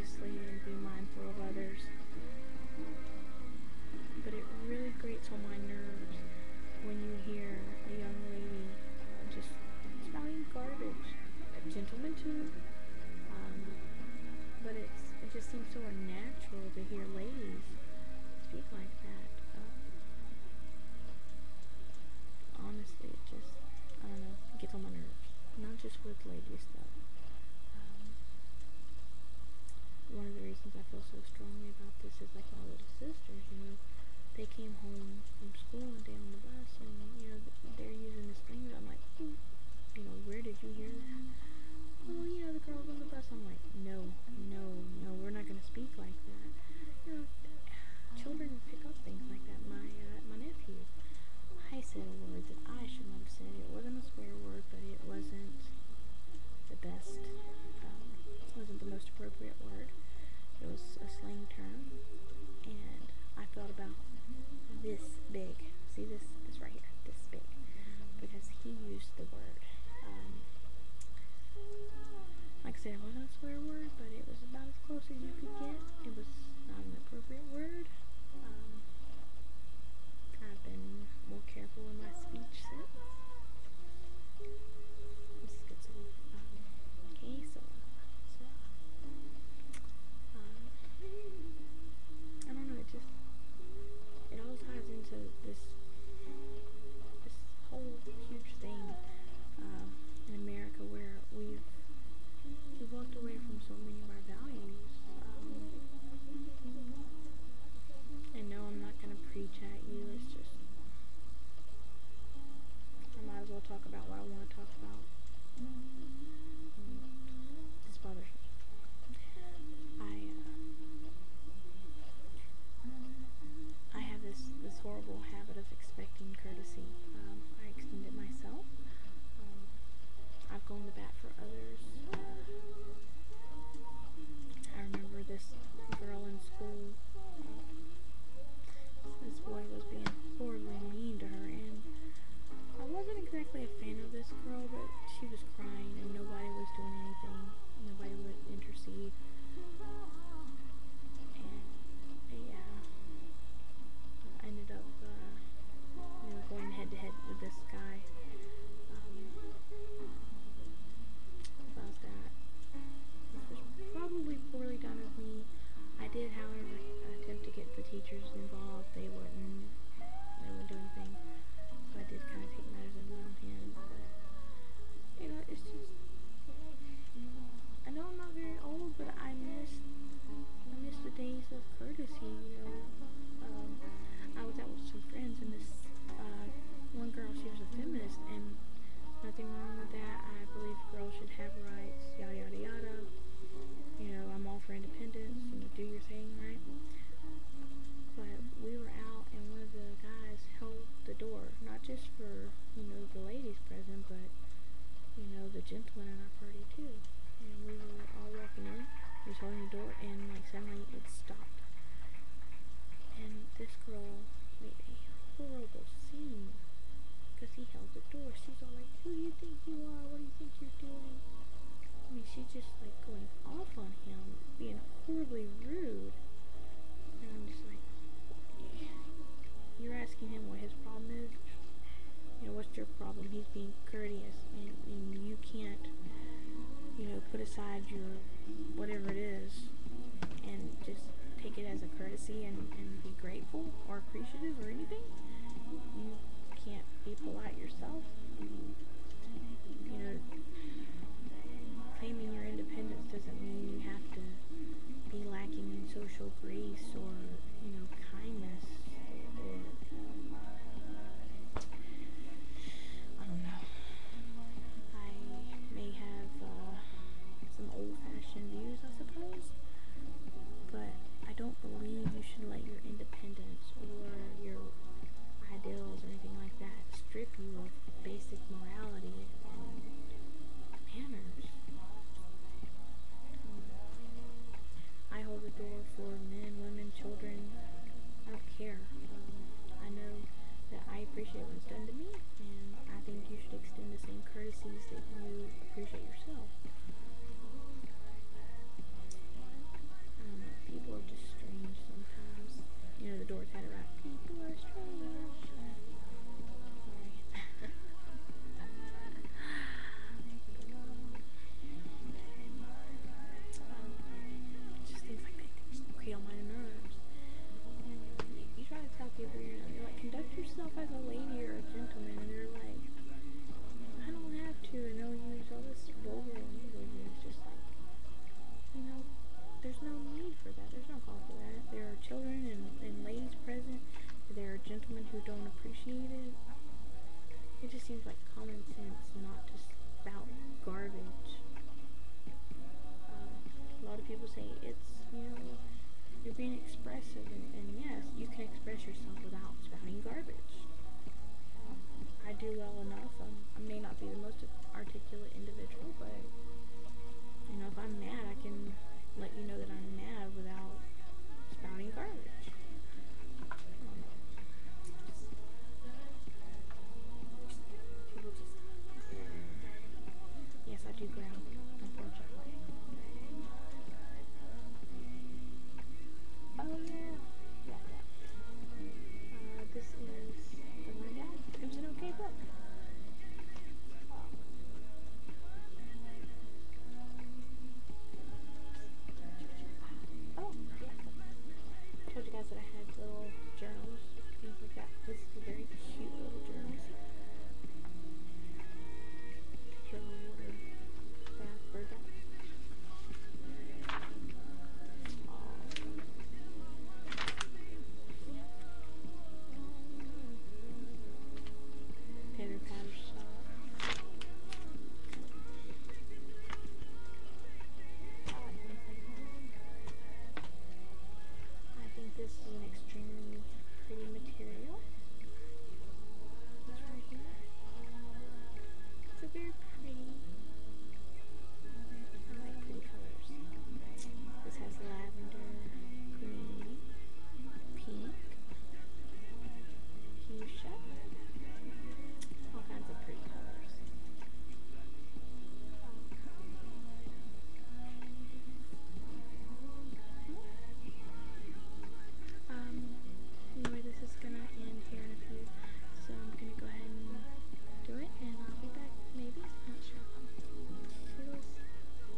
obviously, and be mindful of others. But it really grates on my nerves when you hear a young lady just spouting garbage. A gentleman too. Um, but it just seems so unnatural to hear ladies speak like that. Honestly, it just, I don't know, it gets on my nerves. Not just with ladies though. One of the reasons I feel so strongly about this is like my little sisters, they came home from school one day on the bus and, they're using this language. I'm like, where did you hear that? Oh, the girls on the bus. I'm like, no, we're not going to speak like that. Children pick up things like that. My nephew, I said a word that I should not have said. It wasn't a swear word, but it wasn't the best. It wasn't the most appropriate word. It was a slang term, and I felt about this big. See this right here, this big, because he used the word. Like I said, it wasn't a swear word, but it was about as close as you could get. It was not an appropriate word. I've been more careful in my speech since. This is good song. Okay, so I don't know, it all ties into this whole huge thing in America where we've walked away from so many of our values. And no, I'm not gonna preach at you. It's just, I might as well talk about what I want to talk about. This bothers me. I have this horrible habit of expecting courtesy. I extend it myself. I've gone to bat for others. I remember this girl in school. This boy was being horribly mean to her, and I wasn't exactly a fan of this girl, but she was crying and nobody was doing anything. Nobody would intercede. I ended up, going head to head with this guy about that. This was probably poorly done of me. I did, however, attempt to get the teachers involved. They wouldn't do anything. So I did kind of take matters into my own hands. But, it's just, I know I'm not very old, but I miss the days of courtesy, I was out with some friends, and this one girl, she was a feminist, and nothing wrong with that. I believe girls should have rights, yada yada yada. I'm all for independence, do your thing, right? But we were out, and one of the guys held the door, not just for, the ladies present, but, the gentlemen in our party too. And we were all walking in, he was holding the door, and suddenly it stopped. And this girl made a horrible scene because he held the door. She's all like, who do you think you are? What do you think you're doing? She's just going off on him, being horribly rude. And I'm just like, you're asking him what his problem is? What's your problem? He's being courteous, and you can't, put aside your whatever it is and just take it as a courtesy and be grateful or appreciative or anything. You can't be polite yourself. Claiming your independence doesn't mean you have to be lacking in social grace or, kindness or, I don't know. I may have some old-fashioned views, I suppose, but I don't believe you should let your independence or your ideals or anything like that strip you of basic morality and manners. I hold the door for men, women, children. I don't care. I know that I appreciate what's done to me, and I think you should extend the same courtesies that you appreciate yourself. gentlemen who don't appreciate it. It just seems like common sense, not just about garbage. A lot of people say it's, you're being expressive, and yes, you can express yourself without spouting garbage. I do well enough. I may not be the most articulate individual, but if I'm mad,